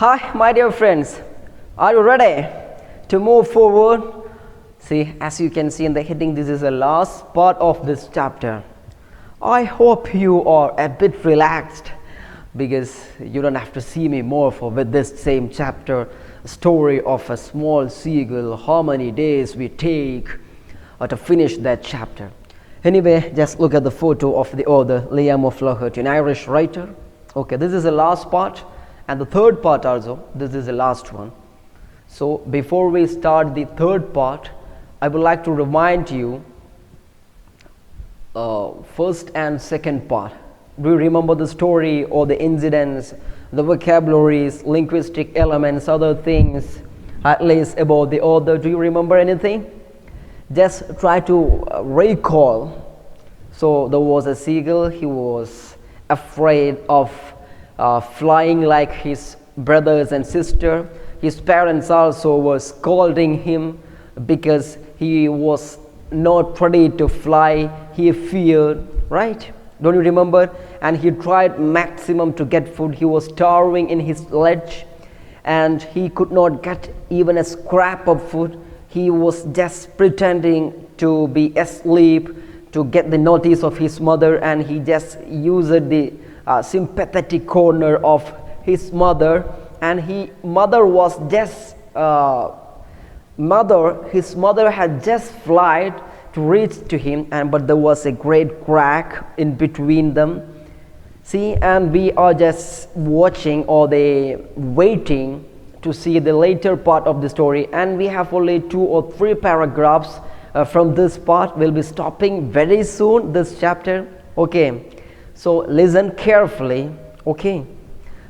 Hi, my dear friends. Are you ready to move forward? See, as you can see in the heading, this is the last part of this chapter. I hope you are a bit relaxed because you don't have to see me more with this same chapter, story of a small seagull, how many days we take to finish that chapter. Anyway, just look at the photo of the author, Liam O'Flaherty, an Irish writer. Okay, this is the last part, and the third part also, this is the last one. So before we start the third part, I would like to remind you first and second part. Do you remember the story or the incidents, the vocabularies, linguistic elements, other things, at least about the author? Do you remember anything? Just try to recall. So there was a seagull. He was afraid of flying like his brothers and sister. His parents also were scolding him because he was not ready to fly. He feared, right? Don't you remember? And he tried maximum to get food. He was starving in his ledge and he could not get even a scrap of food. He was just pretending to be asleep to get the notice of his mother, and he just used the sympathetic corner of his mother, and his mother had just flied to reach to him, but there was a great crack in between them. See, and we are just watching or waiting to see the later part of the story, and we have only 2 or 3 paragraphs from this part. We'll be stopping very soon this chapter. Okay, so listen carefully. Okay,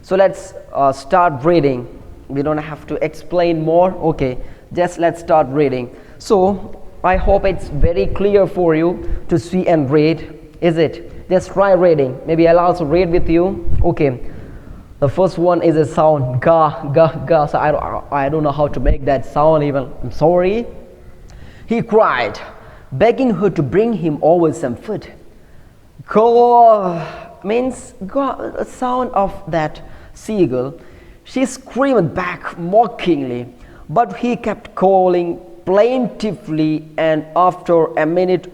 so let's start reading. We don't have to explain more. Okay, just let's start reading. So I hope it's very clear for you to see and read. Is it? Just try reading. Maybe I'll also read with you. Okay. The first one is a sound, ga, ga, ga. So I don't know how to make that sound even. I'm sorry. He cried, begging her to bring him over some food. Go means go, the sound of that seagull. She screamed back mockingly, but he kept calling plaintively, and after a minute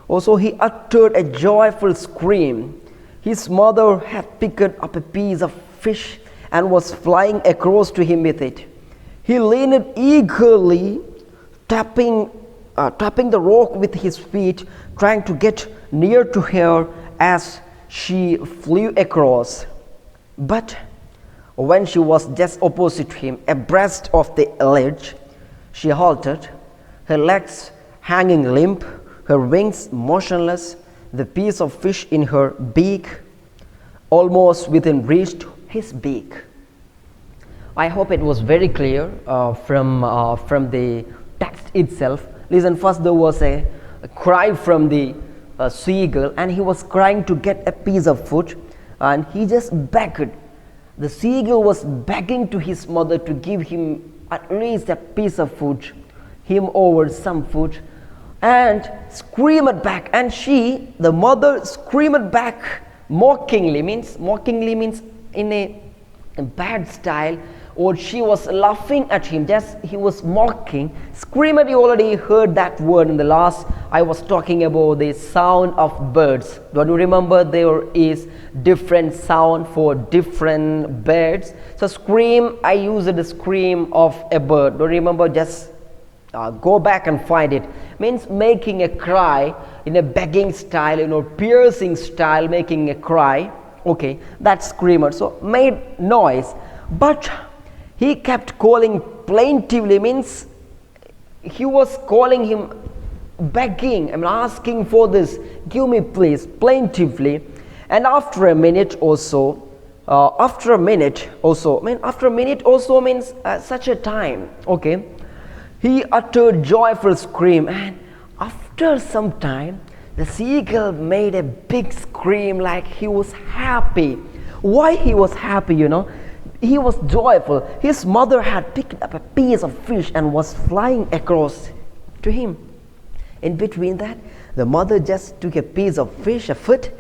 also he uttered a joyful scream. His mother had picked up a piece of fish and was flying across to him with it. He leaned eagerly, tapping the rock with his feet, trying to get near to her as she flew across. But when she was just opposite him, abreast of the ledge, she halted, her legs hanging limp, her wings motionless, the piece of fish in her beak almost within reach to his beak. I hope it was very clear from the text itself. Listen, first there was a cry from the seagull, and he was crying to get a piece of food, and he just begged. The seagull was begging to his mother to give him at least a piece of food, him over some food, and screamed back. And the mother screamed back mockingly means in a bad style, or she was laughing at him, just he was mocking. Screamed, you already heard that word in the last. I was talking about the sound of birds. Don't you remember there is different sound for different birds? So scream, I used the scream of a bird. Don't you remember? Just go back and find it. Means making a cry in a begging style, piercing style, making a cry. Okay, that's screamer. So made noise, but he kept calling plaintively, means he was calling him, begging, asking for this, give me please, plaintively. And after a minute also means such a time. Okay, he uttered joyful scream, and after some time the seagull made a big scream like he was happy. Why he was happy? He was joyful. His mother had picked up a piece of fish and was flying across to him. In between that, the mother just took a piece of fish, a foot,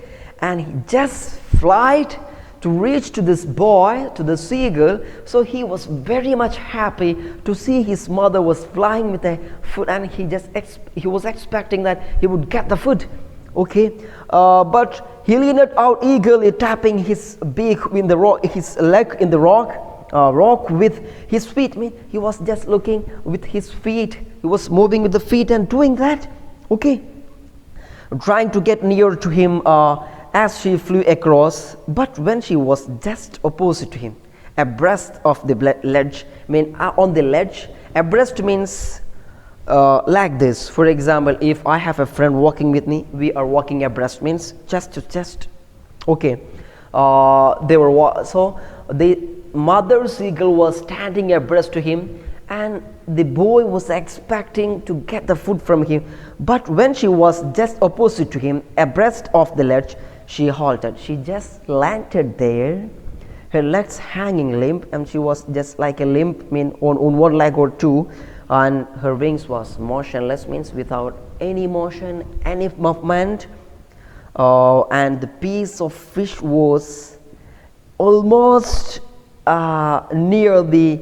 and he just flied to reach to this boy, to the seagull. So he was very much happy to see his mother was flying with the food, and he was expecting that he would get the food. Okay, but he leaned out eagerly, tapping his beak in the rock, his leg in the rock with his feet. I mean, he was just looking with his feet. He was moving with the feet and doing that. Okay, trying to get near to him as she flew across. But when she was just opposite to him, abreast of the ledge, I mean on the ledge, abreast means like this. For example, if I have a friend walking with me, we are walking abreast, means chest to chest. Okay, so the mother seagull was standing abreast to him, and the boy was expecting to get the food from him. But when she was just opposite to him, abreast of the ledge, she halted. She just landed there, her legs hanging limp, and she was just like a limp, mean on one leg or two, and her wings was motionless, means without any motion, any movement, and the piece of fish was almost near the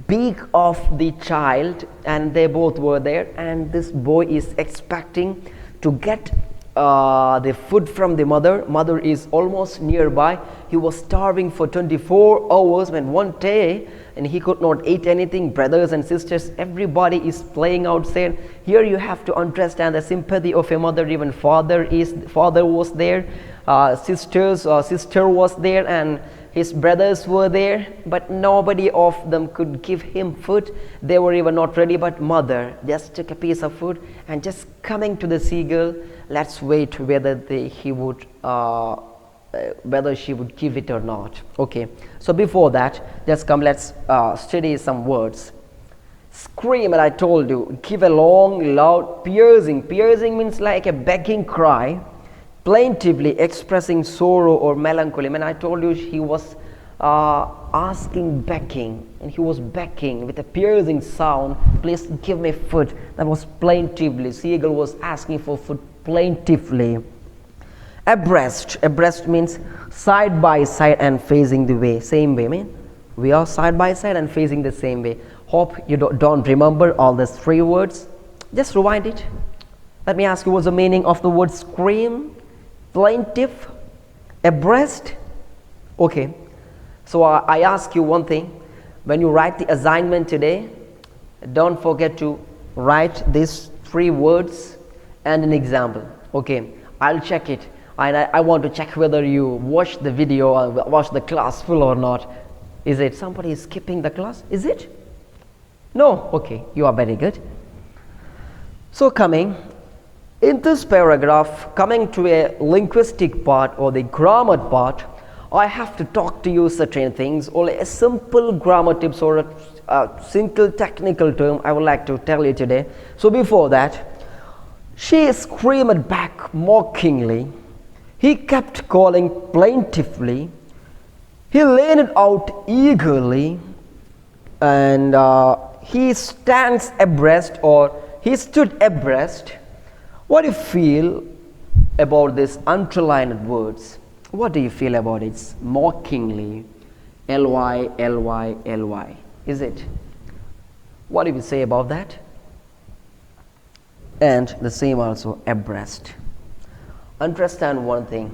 beak of the child, and they both were there, and this boy is expecting to get the food from the mother is almost nearby. He was starving for 24 hours when one day, and he could not eat anything. Brothers and sisters, everybody is playing outside. Here you have to understand the sympathy of a mother. Even father was there, sister was there, and his brothers were there, but nobody of them could give him food. They were even not ready, but mother just took a piece of food and just coming to the seagull. Let's wait whether whether she would give it or not. Okay, so before that, just come, let's study some words. Scream, and I told you, give a long, loud, piercing. Piercing means like a begging cry, plaintively expressing sorrow or melancholy. I mean, I told you he was asking, begging, and he was begging with a piercing sound, please give me food. That was plaintively. Seagull was asking for food plaintively. Abreast means side by side and facing the way, same way. I mean, we are side by side and facing the same way. Hope you don't remember all these three words. Just rewind it. Let me ask you, what's the meaning of the word scream, plaintive, abreast? Okay, so I ask you one thing. When you write the assignment today, don't forget to write these three words and an example. Okay, I'll check it, and I want to check whether you watched the video or watched the class full or not. Is it somebody is skipping the class? Is it? No? Okay, you are very good. So coming in this paragraph, coming to a linguistic part or the grammar part, I have to talk to you certain things, or a simple grammar tips or a simple technical term I would like to tell you today. So before that, she screamed back mockingly. He kept calling plaintively. He leaned out eagerly, and he stands abreast, or he stood abreast. What do you feel about these underlined words? What do you feel about it? Mockingly, ly, ly, ly. Is it? What do you say about that? And the same also, abreast. Understand one thing.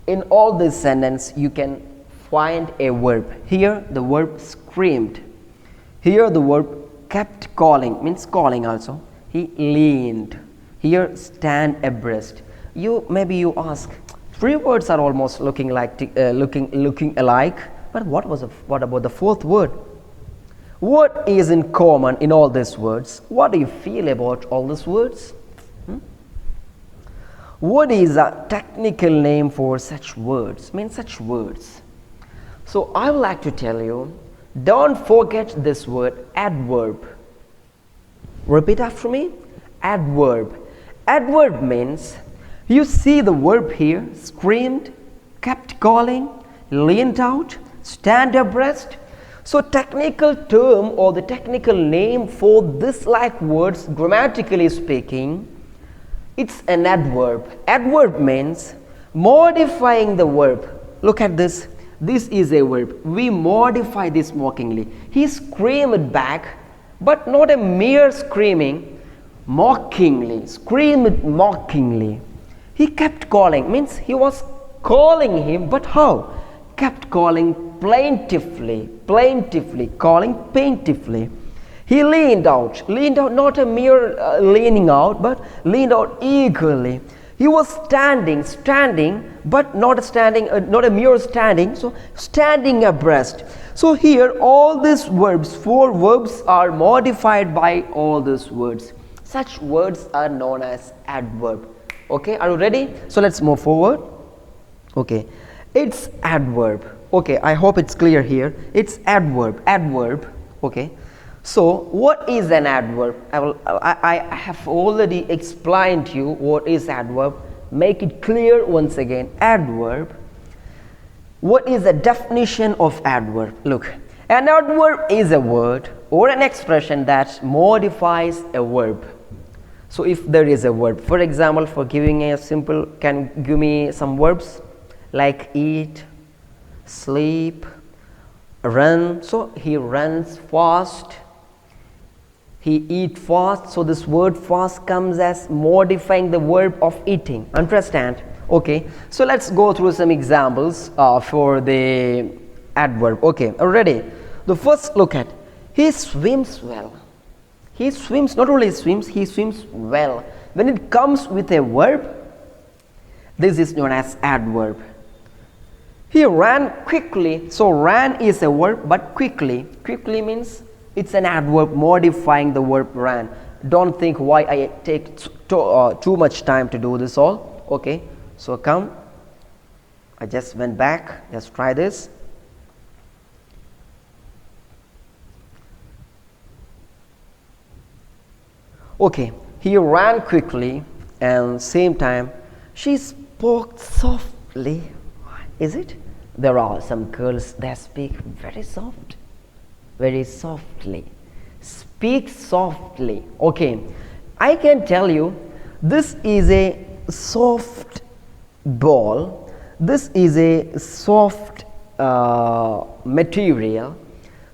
In all this sentence, you can find a verb. Here, the verb screamed. Here, the verb kept calling, means calling also. He leaned. Here, stand abreast. Maybe you ask, three words are almost looking alike, but what about the fourth word? What is in common in all these words? What do you feel about all these words? What is a technical name for such words? Such words. So I would like to tell you, don't forget this word, adverb. Repeat after me. Adverb. Adverb means, you see the verb here, screamed, kept calling, leaned out, stand abreast. So technical term or the technical name for this like words, grammatically speaking, it's an adverb. Adverb means Modifying the verb. Look at this. This is a verb. We modify this mockingly. He screamed back, but not a mere screaming, mockingly. Screamed mockingly. He kept calling, means he was calling him, but how? Kept calling plaintively, calling plaintively. He leaned out, not a mere leaning out, but leaned out eagerly. He was standing, but not a mere standing, so standing abreast. So here all these verbs, 4 verbs are modified by all these words. Such words are known as adverb. Okay, are you ready? So let's move forward. Okay, it's adverb. Okay, I hope it's clear here. It's adverb. Okay, so what is an adverb? I have already explained to you what is adverb. Make it clear once again. Adverb. What is the definition of adverb? Look, an adverb is a word or an expression that modifies a verb. So if there is a verb, for example, for giving a simple, can you give me some verbs like eat, sleep, run. So he runs fast, he eat fast. So this word fast comes as modifying the verb of eating. Understand? Okay, so let's go through some examples for the adverb. Okay, ready? The first look at, he swims well. He swims, not only swims, he swims well. When it comes with a verb, this is known as adverb. He ran quickly. So ran is a verb, but quickly means it's an adverb modifying the verb ran. Don't think why I take too much time to do this all. Okay, so come, I just went back. Let's try this. Okay, he ran quickly, and same time she spoke softly. Is it? There are some girls that speak very softly. Speak softly. Okay, I can tell you, this is a soft ball. This is a soft material.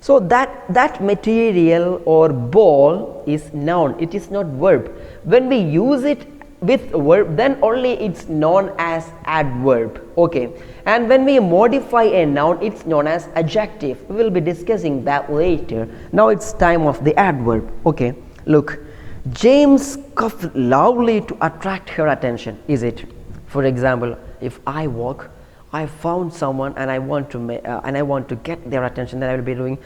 So that material or ball is noun. It is not verb. When we use it with verb, then only it's known as adverb. Okay, and when we modify a noun, it's known as adjective. We will be discussing that later. Now it's time of the adverb. Okay, look, James coughed loudly to attract her attention. Is it? For example, if I walk, I found someone and I want to get their attention, then I will be doing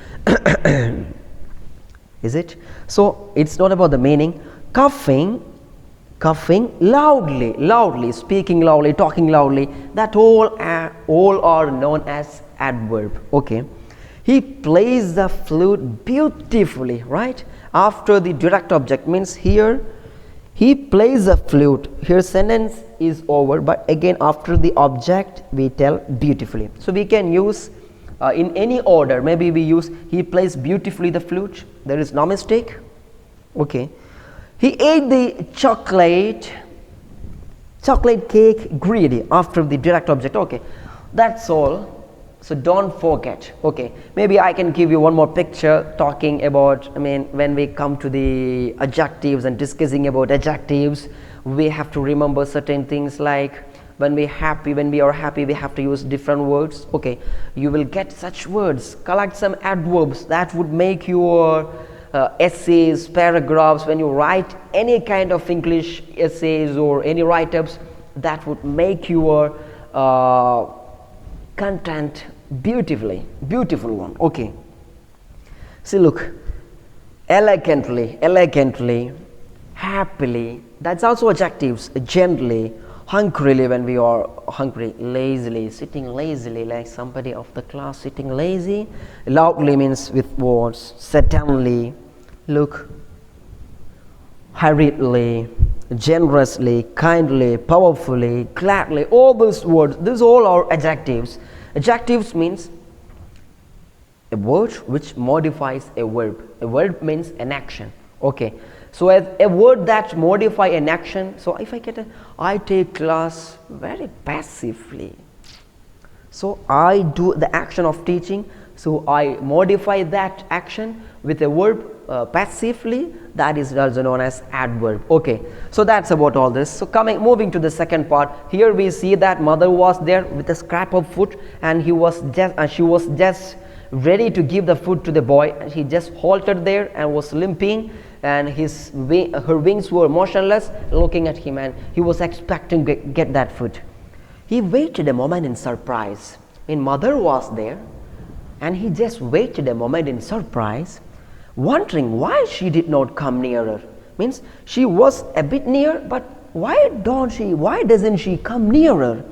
is it? So it's not about the meaning. Coughing loudly, speaking loudly, talking loudly, that all are known as adverb. Okay, he plays the flute beautifully, right? After the direct object, means here he plays the flute. Here sentence is over, but again after the object we tell beautifully. So we can use in any order. Maybe we use he plays beautifully the flute. There is no mistake. Okay, he ate the chocolate cake greedy after the direct object. Okay, that's all. So don't forget. Okay, maybe I can give you one more picture talking about, when we come to the adjectives and discussing about adjectives, we have to remember certain things, like when we are happy, we have to use different words. Okay, you will get such words. Collect some adverbs that would make your essays, paragraphs, when you write any kind of English essays or any write-ups, that would make your content beautiful one. Okay, see, look, elegantly, happily, that's also adjectives. Gently, hungrily, when we are hungry, lazily, sitting lazily, like somebody of the class sitting lazy. Loudly means with words. Certainly, look, hurriedly, generously, kindly, powerfully, gladly, all those words, these all are adjectives. Adjectives means a word which modifies a verb. A verb means an action. Okay, So a word that modify an action. So if I get I take class very passively. So I do the action of teaching. So I modify that action with a verb passively. That is also known as adverb. Okay, so that's about all this. So moving to the second part. Here we see that mother was there with a scrap of food, and she was just ready to give the food to the boy. And he just halted there and was limping, and her wings were motionless, looking at him, and he was expecting to get that food. He waited a moment in surprise. Mother was there, and he just waited a moment in surprise, wondering why she did not come nearer. Means she was a bit near, but why doesn't she come nearer?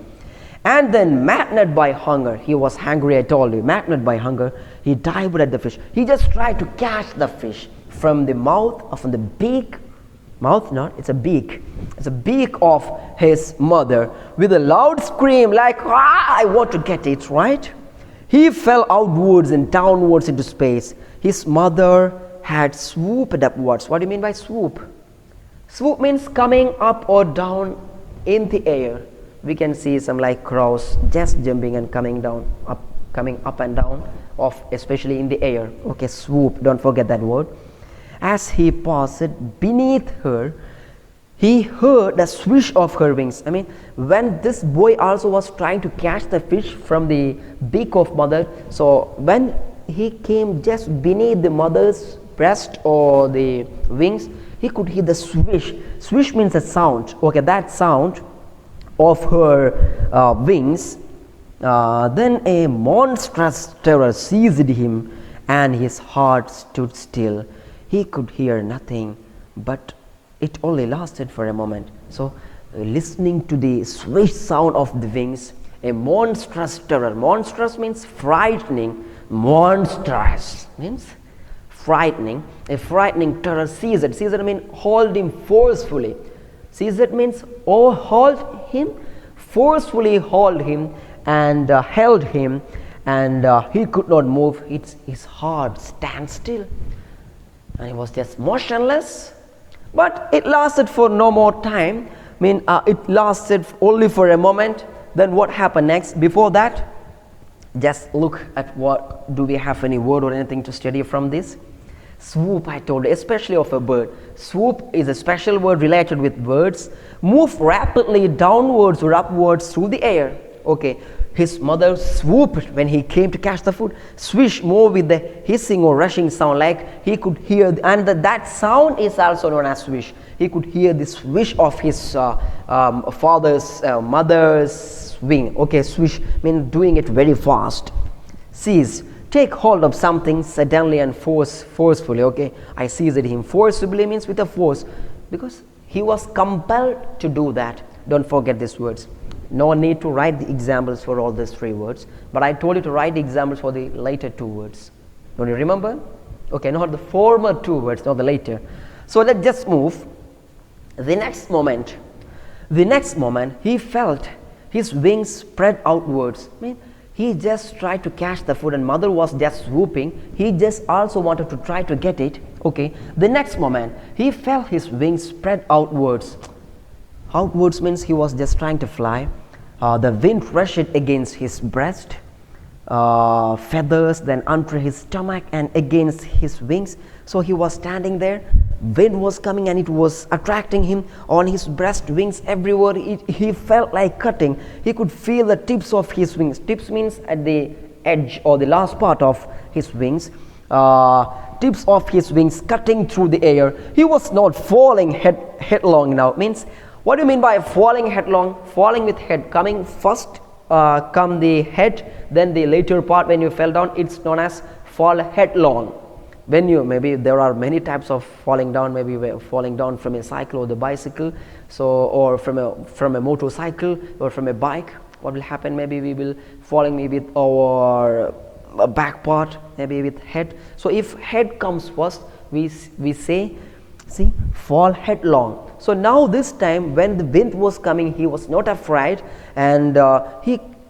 And then, maddened by hunger, he was hungry, I told you, maddened by hunger, he dived at the fish. He just tried to catch the fish from the mouth, or from the beak. Mouth, not, it's a beak. It's a beak of his mother, with a loud scream like, I want to get it, right? He fell outwards and downwards into space. His mother had swooped upwards. What do you mean by swoop? Swoop means coming up or down in the air. We can see some like crows just jumping and coming up and down, especially in the air. Okay, swoop, don't forget that word. As he passed beneath her, he heard the swish of her wings. When this boy also was trying to catch the fish from the beak of mother, so when he came just beneath the mother's breast or the wings, he could hear the swish. Swish means a sound. Okay, that sound of her wings. Then a monstrous terror seized him, and his heart stood still. He could hear nothing, but it only lasted for a moment. So listening to the swish sound of the wings, a monstrous terror. Monstrous means frightening. Monstrous means frightening. A frightening terror seized. Seized means hold him forcefully. Seized means hold him, forcefully hold him, and held him, and he could not move. His heart stand still, and he was just motionless. But it lasted for no more time. It lasted only for a moment. Then what happened next? Before that, just look at what, do we have any word or anything to study from this? Swoop, I told you, especially of a bird. Swoop is a special word related with birds. Move rapidly downwards or upwards through the air. Okay, his mother swooped when he came to catch the food. Swish, more with the hissing or rushing sound, like he could hear, and that sound is also known as swish. He could hear the swish of his mother's wing. Okay, swish means doing it very fast. Seize, take hold of something suddenly and forcefully. Okay, I seized him. Forcibly means with a force, because he was compelled to do that. Don't forget these words. No need to write the examples for all these three words, but I told you to write the examples for the later two words. Don't you remember? Okay, not the former two words, not the later. So let's just move. The next moment, he felt his wings spread outwards. He just tried to catch the food, and mother was just swooping. He just also wanted to try to get it. Okay, the next moment, he felt his wings spread outwards. Outwards means he was just trying to fly. The wind rushed against his breast, feathers, then under his stomach and against his wings. So he was standing there. Wind was coming and it was attracting him on his breast, wings everywhere. He felt like cutting. He could feel the tips of his wings. Tips means at the edge or the last part of his wings. Tips of his wings cutting through the air. He was not falling headlong now. Means, what do you mean by falling headlong? Falling with head coming first, come the head, then the later part when you fell down, it's known as fall headlong. When you, maybe there are many types of falling down, maybe we're falling down from a cycle or the bicycle, so, or from a motorcycle or from a bike. What will happen? Maybe we will falling maybe with our back part, maybe with head. So if head comes first, we say, see, fall headlong. So now this time when the wind was coming, he was not afraid, and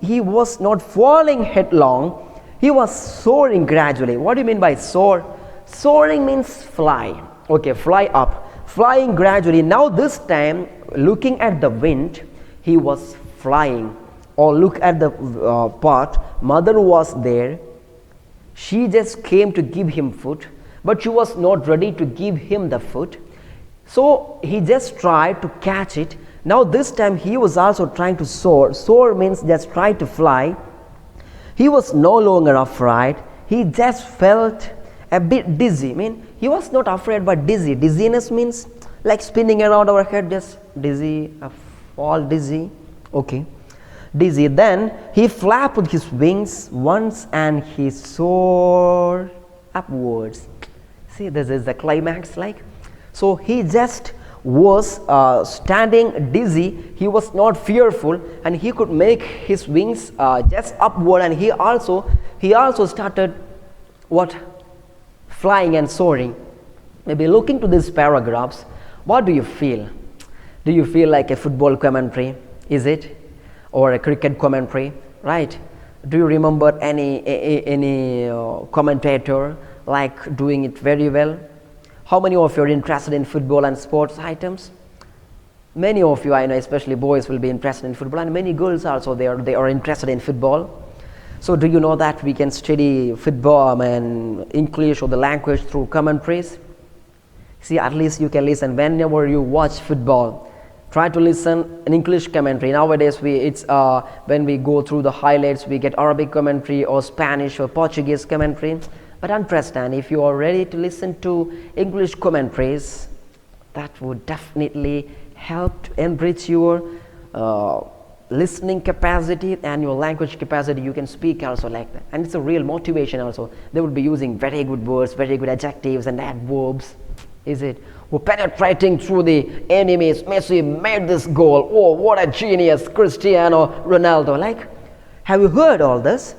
he was not falling headlong. He was soaring gradually. What do you mean by soar? Soaring means fly. Okay, fly up. flying gradually. Now this time, looking at the wind, he was flying. Or look at the part, mother was there. She just came to give him food, but she was not ready to give him the food. So he just tried to catch it. Now this time he was also trying to soar. Soar means just try to fly. He was no longer afraid. He just felt a bit dizzy. I mean, he was not afraid but dizzy. Dizziness means like spinning around our head, just dizzy, fall dizzy. Okay. Dizzy. Then he flapped his wings once and he soared upwards. See, this is the climax like. So he just was standing dizzy. He was not fearful and he could make his wings just upward, and he also started what? Flying and soaring. Maybe looking to these paragraphs, what do you feel? Do you feel like a football commentary? Is it? Or a cricket commentary, right? Do you remember any commentator like doing it very well? How many of you are interested in football and sports items? Many of you, I know, especially boys, will be interested in football, and many girls also, they are interested in football. So do you know that we can study football and English or the language through commentaries? See, at least you can listen whenever you watch football. Try to listen an English commentary. Nowadays, when we go through the highlights, we get Arabic commentary or Spanish or Portuguese commentary. But understand, if you are ready to listen to English commentaries, that would definitely help to enrich your listening capacity and your language capacity. You can speak also like that. And it's a real motivation also. They would be using very good words, very good adjectives and adverbs. Is it? Who penetrating through the enemies. Messi made this goal. Oh, what a genius, Cristiano Ronaldo. Like, have you heard all this?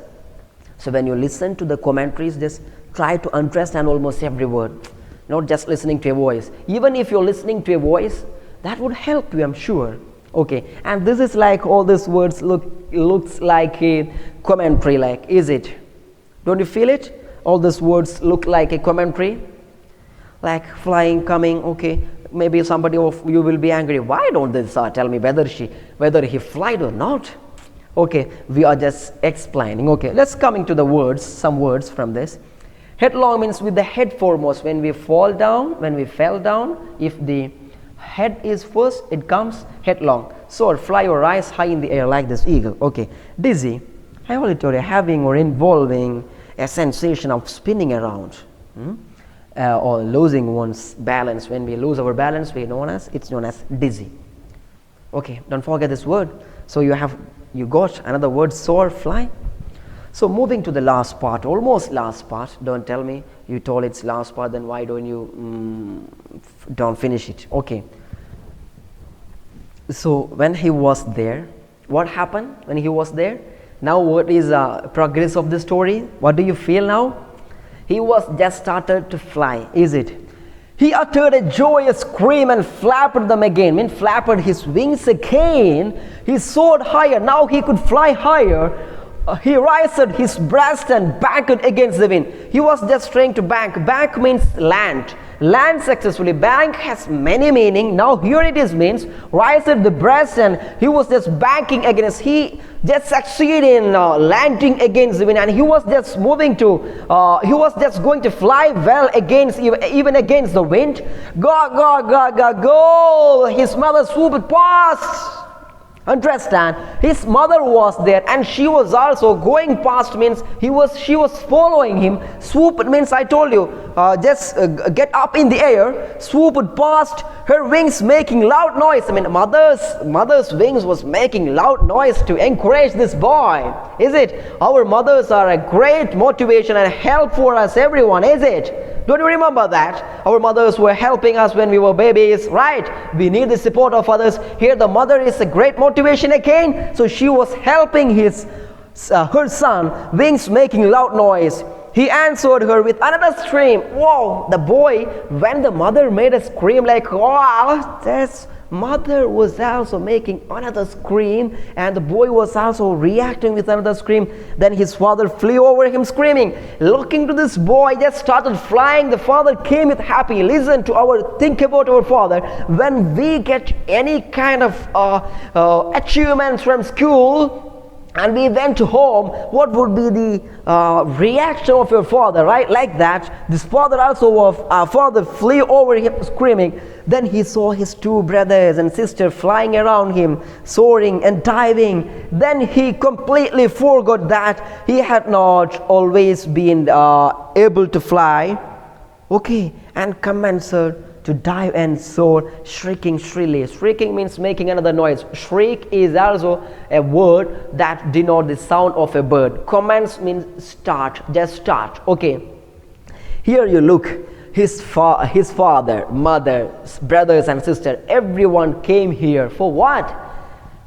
So when you listen to the commentaries, just try to understand almost every word, not just listening to a voice. Even if you're listening to a voice, that would help you, I'm sure. Okay, and this is like all these words looks like a commentary. Like, is it? Don't you feel it? All these words look like a commentary. Like flying, coming, okay. Maybe somebody of you will be angry. Why don't they tell me whether he flied or not? Okay, we are just explaining. Okay, let's coming to the words, some words from this. Headlong means with the head foremost. When we fell down, if the head is first, it comes headlong. Soar, fly or rise high in the air like this eagle. Okay, dizzy, I already told you, having or involving a sensation of spinning around. Or losing one's balance. When we lose our balance, it's known as dizzy. Okay, don't forget this word. So you got another word, soar, fly. So moving to the last part, almost last part. Don't tell me you told it's last part, then why don't you don't finish it? Okay. So when he was there, what happened when he was there? Now what is progress of the story? What do you feel now? He was just started to fly, is it? He uttered a joyous scream and flapped them again. Flapped his wings again. He soared higher. Now he could fly higher. He raised his breast and banked against the wind. He was just trying to bank. Bank means land. Land successfully. Bank has many meaning. Now here it is means raised the breast and he was just banking against. He just succeeded in landing against the wind, and he was just moving to. He was just going to fly well against even against the wind. Go! His mother swooped past. Understand, his mother was there and she was also going past, means she was following him. Swoop means, I told you, just get up in the air. Swooped past, her wings making loud noise. Mother's wings was making loud noise to encourage this boy. Is it? Our mothers are a great motivation and help for us, everyone, is it? Don't you remember that? Our mothers were helping us when we were babies, right? We need the support of others. Here the mother is a great motivation again. So she was helping her son, wings making loud noise. He answered her with another scream. Wow, the boy, when the mother made a scream like, wow, that's Mother was also making another scream, and the boy was also reacting with another scream. Then his father flew over him screaming. Looking to this boy, just started flying. The father came with happy. Listen to think about our father. When we get any kind of achievements from school, and we went home, what would be the reaction of your father, right? Like that, this father father flew over him screaming. Then he saw his two brothers and sister flying around him, soaring and diving. Then he completely forgot that he had not always been able to fly. Okay, and commenced to dive and soar, shrieking shrilly. Shrieking means making another noise. Shriek is also a word that denotes the sound of a bird. Commence means start, just start. Okay, here you look, his father, mother, brothers and sisters, everyone came here for what?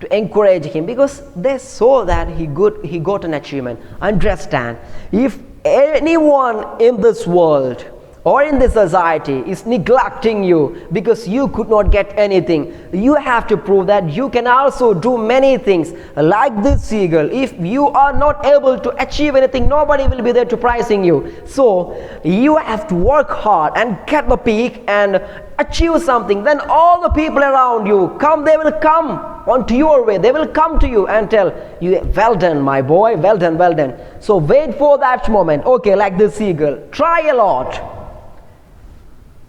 To encourage him, because they saw that he got an achievement. Understand, if anyone in this world or in this society is neglecting you because you could not get anything, you have to prove that you can also do many things. Like this seagull, if you are not able to achieve anything, nobody will be there to praising you. So you have to work hard and get the peak and achieve something. Then all the people around you they will come onto your way. They will come to you and tell you, well done my boy, well done, well done. So wait for that moment. Okay, like this seagull, try a lot.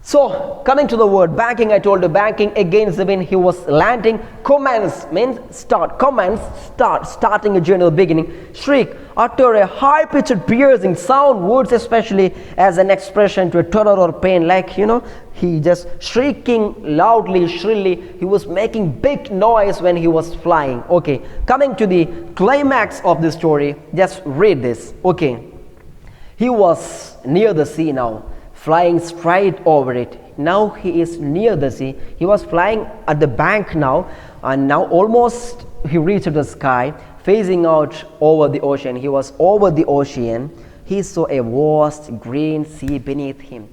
So, coming to the word banking, I told you, banking against the wind, he was landing. Commence means start. Commence, start, starting a journey, beginning. Shriek, utter a high-pitched piercing sound, words especially as an expression to a terror or pain, like, he just shrieking loudly, shrilly. He was making big noise when he was flying. Okay, coming to the climax of the story, just read this. Okay, he was near the sea now, flying straight over it. Now he is near the sea. He was flying at the bank now, and now almost he reached the sky, facing out over the ocean. He was over the ocean. He saw a vast green sea beneath him.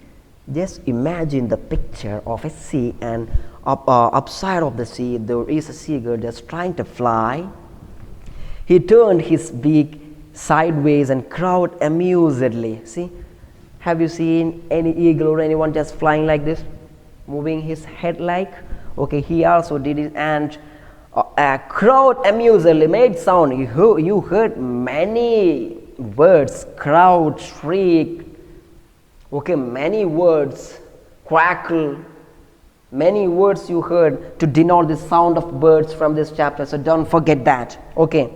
Just imagine the picture of a sea, and upside of the sea there is a seagull just trying to fly. He turned his beak sideways and crowed amusedly. See? Have you seen any eagle or anyone just flying like this, moving his head like? Okay, he also did it, and a crowd amusedly made sound. You heard many words, crowd, shriek, okay, many words, crackle, many words you heard to denote the sound of birds from this chapter, so don't forget that. Okay.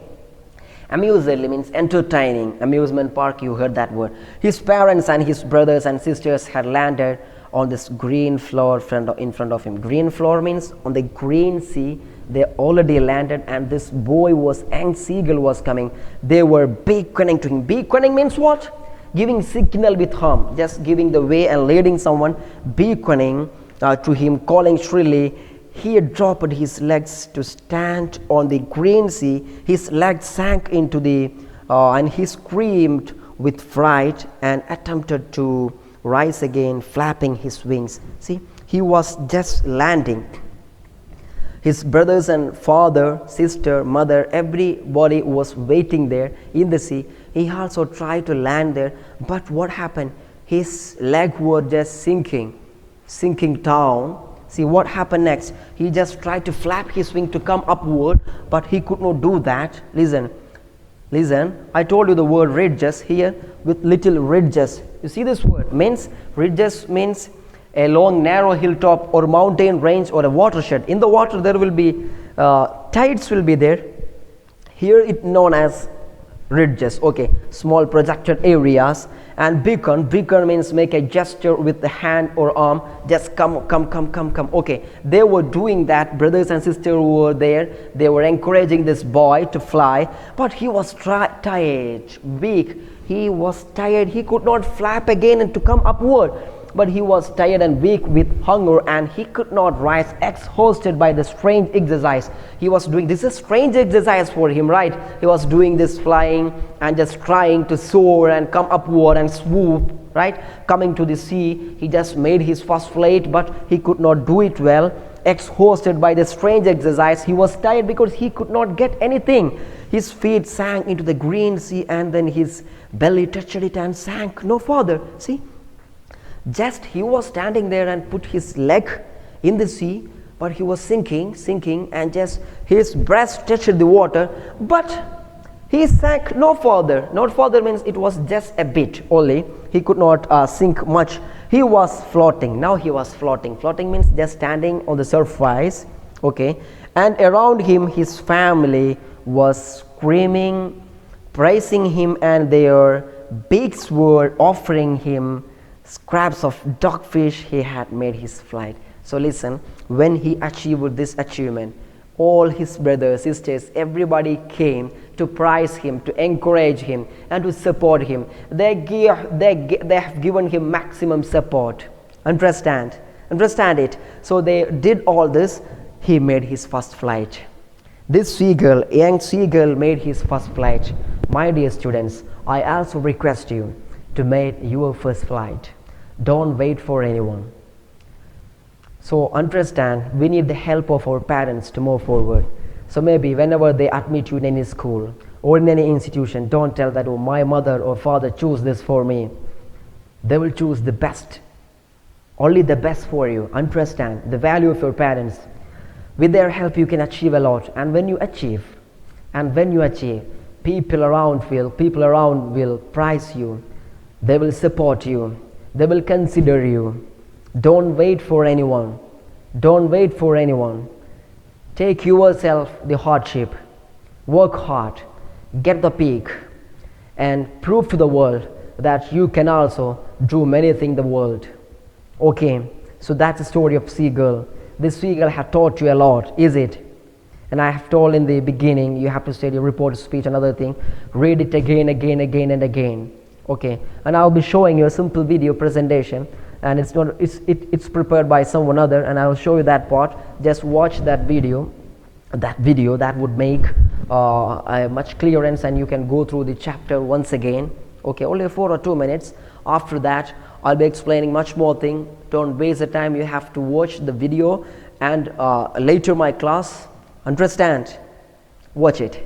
Amusedly means entertaining. Amusement park, you heard that word. His parents and his brothers and sisters had landed on this green floor in front of him. Green floor means on the green sea. They already landed, and this young seagull was coming. They were beckoning to him. Beckoning means what? Giving signal with hum, just giving the way and leading someone. Beckoning to him, calling shrilly. He dropped his legs to stand on the green sea. His legs sank into and he screamed with fright and attempted to rise again, flapping his wings. See, he was just landing. His brothers and father, sister, mother, everybody was waiting there in the sea. He also tried to land there, but what happened? His leg was just sinking down. See what happened next? He just tried to flap his wing to come upward, but he could not do that. Listen. I told you the word ridges here with little ridges. You see this word? Ridges means a long narrow hilltop or mountain range or a watershed. In the water there will be tides will be there. Here it known as ridges. Okay, small projected areas. And beacon means make a gesture with the hand or arm, just come. Okay, they were doing that. Brothers and sisters were there. They were encouraging this boy to fly, but he was tired, weak. He was tired. He could not flap again and to come upward, but he was tired and weak with hunger, and he could not rise, exhausted by the strange exercise he was doing. This is a strange exercise for him, right? He was doing this flying and just trying to soar and come upward and swoop, right? Coming to the sea, he just made his first flight, but he could not do it well. exhausted by the strange exercise. He was tired because he could not get anything. His feet sank into the green sea, and then his belly touched it and sank no further. See, just he was standing there and put his leg in the sea, but he was sinking, and just his breast touched the water, but he sank no further. Not further means it was just a bit only. He could not sink much. He was floating. Now he was floating. Floating means just standing on the surface. Okay. And around him, his family was screaming, praising him, and their beaks were offering him scraps of dogfish. He had made his flight. So listen, when he achieved this achievement, all his brothers, sisters, everybody came to praise him, to encourage him, and to support him. They have given him maximum support. Understand it. So they did all this. He made his first flight. This young seagull made his first flight. My dear students, I also request you to make your first flight. Don't wait for anyone. So understand, we need the help of our parents to move forward. So maybe whenever they admit you in any school or in any institution, don't tell that, oh, my mother or father choose this for me. They will choose the best, only the best for you. Understand the value of your parents. With their help, you can achieve a lot. And when you achieve, people around will praise you. They will support you. They will consider you. Don't wait for anyone. Take yourself the hardship. Work hard. Get the peak. And prove to the world that you can also do many things in the world. Okay, so that's the story of seagull. This seagull had taught you a lot, is it? And I have told in the beginning, you have to study report, speech, another thing. Read it again and again. Okay, and I'll be showing you a simple video presentation, and it's prepared by someone other, and I will show you that part. Just watch that video. That would make a much clearance, and you can go through the chapter once again. Okay, only 4 or 2 minutes. After that, I'll be explaining much more thing. Don't waste the time. You have to watch the video, and later my class. Understand? Watch it.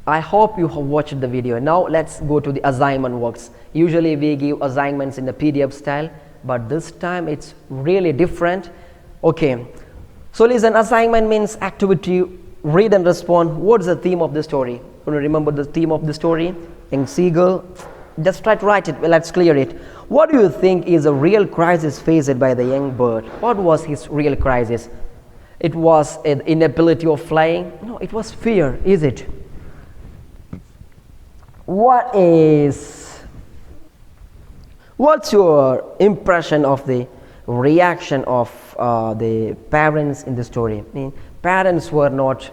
I hope you have watched the video. Now let's go to the assignment works. Usually we give assignments in the PDF style, but this time it's really different. Okay, so listen, assignment means activity, read and respond. What's the theme of the story? You remember the theme of the story? Young seagull. Just try to write it. Well, let's clear it. What do you think is a real crisis faced by the young bird? What was his real crisis? It was an inability of flying? No, it was fear, is it? What's your impression of the reaction of the parents in the story? I mean, parents were not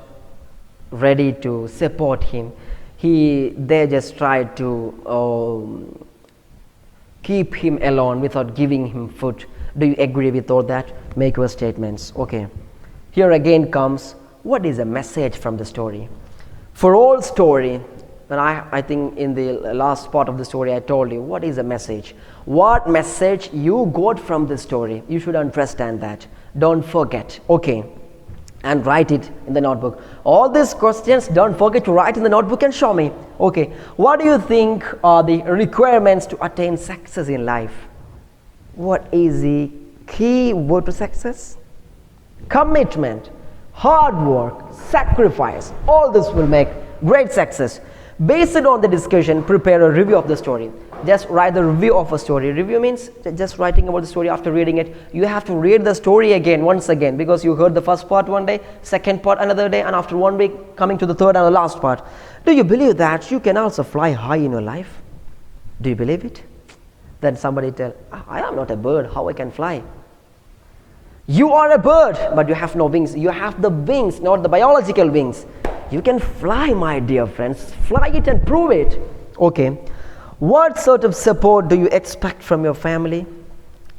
ready to support him. They just tried to keep him alone without giving him food. Do you agree with all that? Make your statements. Okay. Here again comes, what is the message from the story? For all story, and I think in the last part of the story I told you, what is the message? What message you got from the story? You should understand that. Don't forget. Okay. And write it in the notebook. All these questions, don't forget to write in the notebook and show me. Okay. What do you think are the requirements to attain success in life? What is the key word to success? Commitment, hard work, sacrifice. All this will make great success. Based on the discussion, prepare a review of the story. Just write the review of a story. Review means just writing about the story after reading it. You have to read the story again, once again, because you heard the first part one day, second part another day, and after 1 week, coming to the third and the last part. Do you believe that you can also fly high in your life? Do you believe it? Then somebody tell, I am not a bird, how I can fly? You are a bird, but you have no wings. You have the wings, not the biological wings. You can fly, my dear friends. Fly it and prove it. Okay. What sort of support do you expect from your family?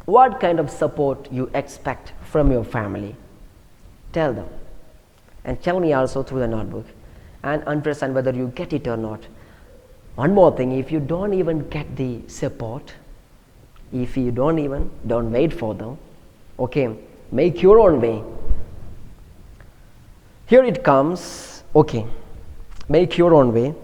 What kind of support you expect from your family? Tell them. And tell me also through the notebook. And understand whether you get it or not. One more thing, if you don't even get the support, don't wait for them. Okay. Make your own way. Here it comes. Okay, make your own way.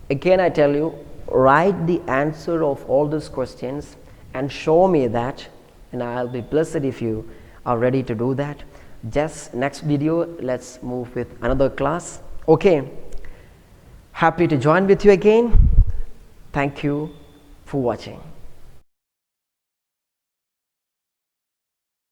Again I tell you, write the answer of all these questions and show me that, and I'll be blessed if you are ready to do that. Just next video, let's move with another class. Okay, happy to join with you again. Thank you for watching.